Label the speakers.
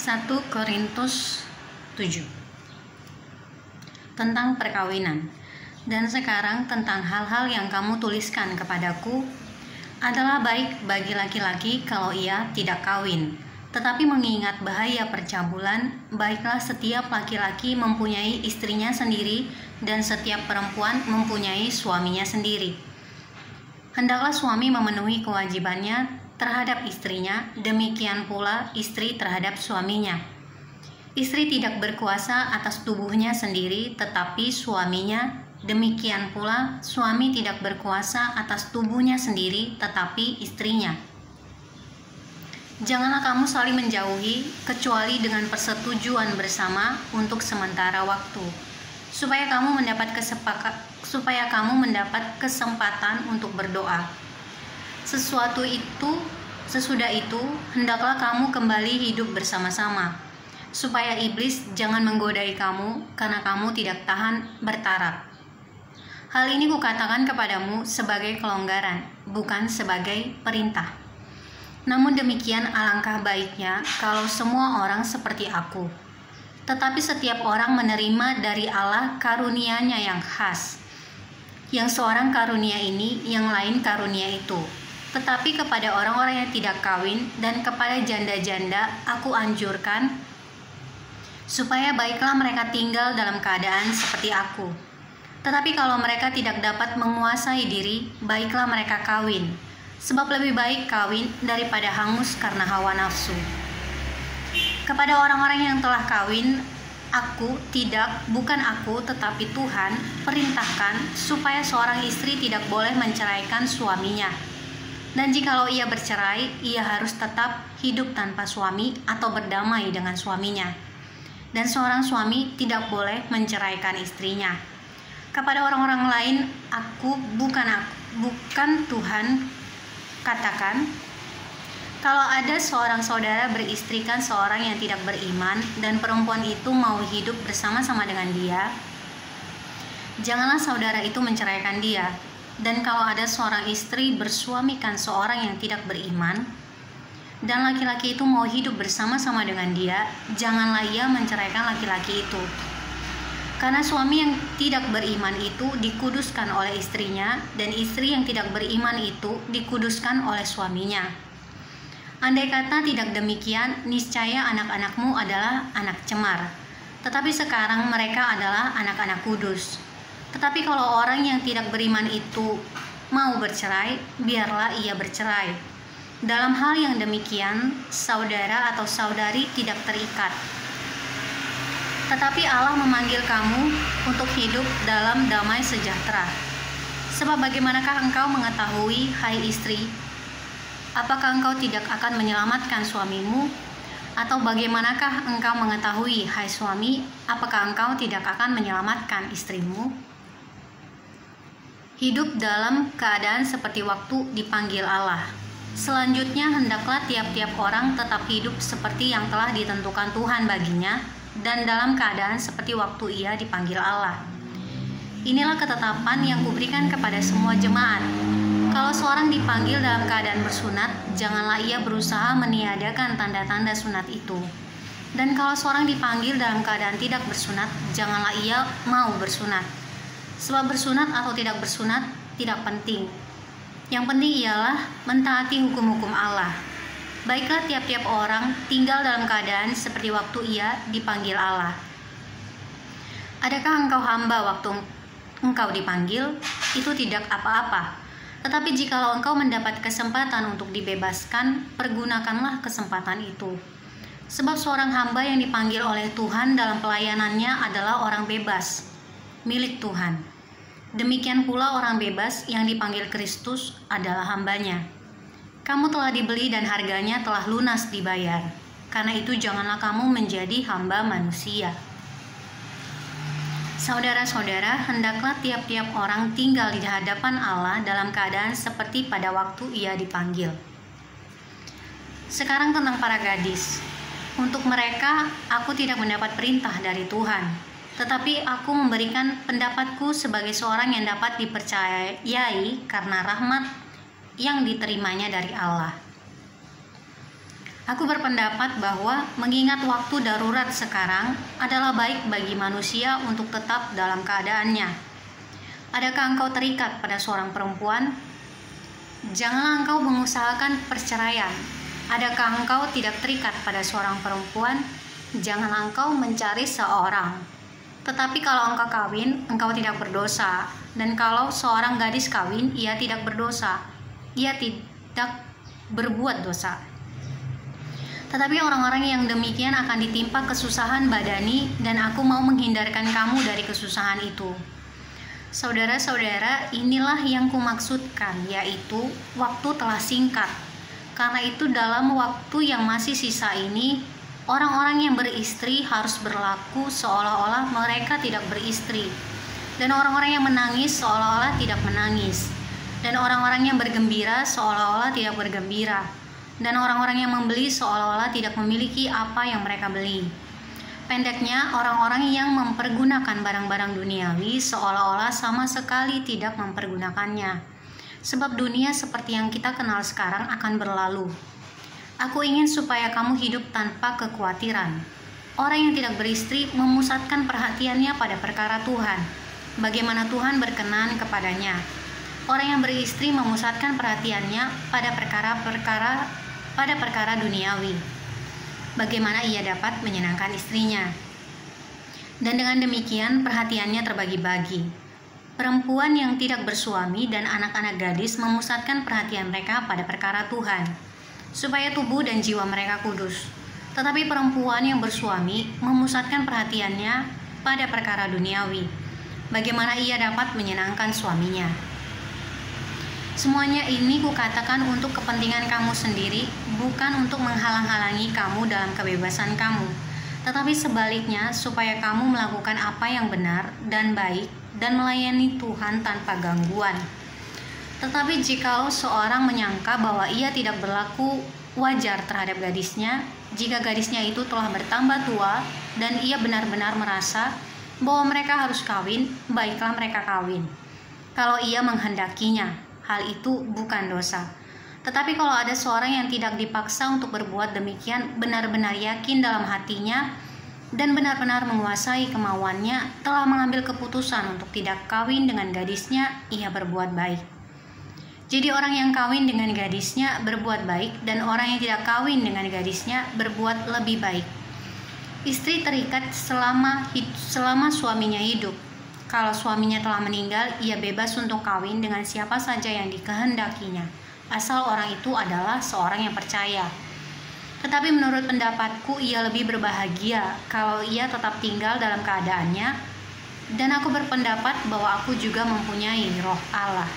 Speaker 1: 1 Korintus 7 tentang perkawinan. Dan sekarang tentang hal-hal yang kamu tuliskan kepadaku adalah baik bagi laki-laki kalau ia tidak kawin. Tetapi mengingat bahaya percabulan, baiklah setiap laki-laki mempunyai istrinya sendiri dan setiap perempuan mempunyai suaminya sendiri. Hendaklah suami memenuhi kewajibannya terhadap istrinya, demikian pula istri terhadap suaminya. Istri tidak berkuasa atas tubuhnya sendiri, tetapi suaminya. Demikian pula suami tidak berkuasa atas tubuhnya sendiri, tetapi istrinya. Janganlah kamu saling menjauhi, kecuali dengan persetujuan bersama untuk sementara waktu, supaya kamu mendapat kesempatan untuk berdoa. Sesudah itu, hendaklah kamu kembali hidup bersama-sama, supaya iblis jangan menggodai kamu, karena kamu tidak tahan bertaraf. Hal ini kukatakan kepadamu sebagai kelonggaran, bukan sebagai perintah. Namun demikian alangkah baiknya kalau semua orang seperti aku. Tetapi setiap orang menerima dari Allah karunia-Nya yang khas. Yang seorang karunia ini, yang lain karunia itu. Tetapi kepada orang-orang yang tidak kawin dan kepada janda-janda aku anjurkan, supaya baiklah mereka tinggal dalam keadaan seperti aku. Tetapi kalau mereka tidak dapat menguasai diri, baiklah mereka kawin. Sebab lebih baik kawin daripada hangus karena hawa nafsu. Kepada orang-orang yang telah kawin, bukan aku, tetapi Tuhan, perintahkan supaya seorang istri tidak boleh menceraikan suaminya. Dan jikalau ia bercerai, ia harus tetap hidup tanpa suami atau berdamai dengan suaminya. Dan seorang suami tidak boleh menceraikan istrinya. Kepada orang-orang lain, bukan Tuhan, katakan, kalau ada seorang saudara beristrikan seorang yang tidak beriman dan perempuan itu mau hidup bersama-sama dengan dia, janganlah saudara itu menceraikan dia. Dan kalau ada seorang istri bersuamikan seorang yang tidak beriman dan laki-laki itu mau hidup bersama-sama dengan dia, janganlah ia menceraikan laki-laki itu. Karena suami yang tidak beriman itu dikuduskan oleh istrinya, dan istri yang tidak beriman itu dikuduskan oleh suaminya. Andai kata tidak demikian, niscaya anak-anakmu adalah anak cemar. Tetapi sekarang mereka adalah anak-anak kudus. Tetapi kalau orang yang tidak beriman itu mau bercerai, biarlah ia bercerai. Dalam hal yang demikian, saudara atau saudari tidak terikat. Tetapi Allah memanggil kamu untuk hidup dalam damai sejahtera. Sebab bagaimanakah engkau mengetahui, hai istri, apakah engkau tidak akan menyelamatkan suamimu? Atau bagaimanakah engkau mengetahui, hai suami, apakah engkau tidak akan menyelamatkan istrimu? Hidup dalam keadaan seperti waktu dipanggil Allah. Selanjutnya hendaklah tiap-tiap orang tetap hidup seperti yang telah ditentukan Tuhan baginya, dan dalam keadaan seperti waktu ia dipanggil Allah. Inilah ketetapan yang kuberikan kepada semua jemaat. Kalau seorang dipanggil dalam keadaan bersunat, janganlah ia berusaha meniadakan tanda-tanda sunat itu. Dan kalau seorang dipanggil dalam keadaan tidak bersunat, janganlah ia mau bersunat. Sebab bersunat atau tidak bersunat tidak penting. Yang penting ialah mentaati hukum-hukum Allah. Baiklah tiap-tiap orang tinggal dalam keadaan seperti waktu ia dipanggil Allah. Adakah engkau hamba waktu engkau dipanggil? Itu tidak apa-apa. Tetapi jikalau engkau mendapat kesempatan untuk dibebaskan, pergunakanlah kesempatan itu. Sebab seorang hamba yang dipanggil oleh Tuhan dalam pelayanannya adalah orang bebas, milik Tuhan. Demikian pula orang bebas yang dipanggil Kristus adalah hambanya. Kamu telah dibeli dan harganya telah lunas dibayar. Karena itu janganlah kamu menjadi hamba manusia. Saudara-saudara, hendaklah tiap-tiap orang tinggal di hadapan Allah dalam keadaan seperti pada waktu ia dipanggil. Sekarang tentang para gadis. Untuk mereka, aku tidak mendapat perintah dari Tuhan. Tetapi aku memberikan pendapatku sebagai seorang yang dapat dipercayai karena rahmat yang diterimanya dari Allah. Aku berpendapat bahwa mengingat waktu darurat sekarang adalah baik bagi manusia untuk tetap dalam keadaannya. Adakah engkau terikat pada seorang perempuan? Janganlah engkau mengusahakan perceraian. Adakah engkau tidak terikat pada seorang perempuan? Janganlah engkau mencari seorang. Tetapi kalau engkau kawin, engkau tidak berdosa. Dan kalau seorang gadis kawin, ia tidak berdosa. Ia tidak berbuat dosa. Tetapi orang-orang yang demikian akan ditimpa kesusahan badani, dan aku mau menghindarkan kamu dari kesusahan itu. Saudara-saudara, inilah yang kumaksudkan, yaitu waktu telah singkat. Karena itu dalam waktu yang masih sisa ini, orang-orang yang beristri harus berlaku seolah-olah mereka tidak beristri. Dan orang-orang yang menangis seolah-olah tidak menangis. Dan orang-orang yang bergembira seolah-olah tidak bergembira. Dan orang-orang yang membeli seolah-olah tidak memiliki apa yang mereka beli. Pendeknya, orang-orang yang mempergunakan barang-barang duniawi seolah-olah sama sekali tidak mempergunakannya. Sebab dunia seperti yang kita kenal sekarang akan berlalu. Aku ingin supaya kamu hidup tanpa kekhawatiran. Orang yang tidak beristri memusatkan perhatiannya pada perkara Tuhan, bagaimana Tuhan berkenan kepadanya. Orang yang beristri memusatkan perhatiannya pada perkara duniawi, bagaimana ia dapat menyenangkan istrinya. Dan dengan demikian perhatiannya terbagi-bagi. Perempuan yang tidak bersuami dan anak-anak gadis memusatkan perhatian mereka pada perkara Tuhan, supaya tubuh dan jiwa mereka kudus. Tetapi perempuan yang bersuami memusatkan perhatiannya pada perkara duniawi, bagaimana ia dapat menyenangkan suaminya. Semuanya ini kukatakan untuk kepentingan kamu sendiri, bukan untuk menghalang-halangi kamu dalam kebebasan kamu, tetapi sebaliknya supaya kamu melakukan apa yang benar dan baik dan melayani Tuhan tanpa gangguan. Tetapi jikalau seorang menyangka bahwa ia tidak berlaku wajar terhadap gadisnya, jika gadisnya itu telah bertambah tua dan ia benar-benar merasa bahwa mereka harus kawin, baiklah mereka kawin. Kalau ia menghendakinya, hal itu bukan dosa. Tetapi kalau ada seorang yang tidak dipaksa untuk berbuat demikian, benar-benar yakin dalam hatinya dan benar-benar menguasai kemauannya, telah mengambil keputusan untuk tidak kawin dengan gadisnya, ia berbuat baik. Jadi orang yang kawin dengan gadisnya berbuat baik, dan orang yang tidak kawin dengan gadisnya berbuat lebih baik. Istri terikat selama suaminya hidup. Kalau suaminya telah meninggal, ia bebas untuk kawin dengan siapa saja yang dikehendakinya, asal orang itu adalah seorang yang percaya. Tetapi menurut pendapatku, ia lebih berbahagia kalau ia tetap tinggal dalam keadaannya, dan aku berpendapat bahwa aku juga mempunyai roh Allah.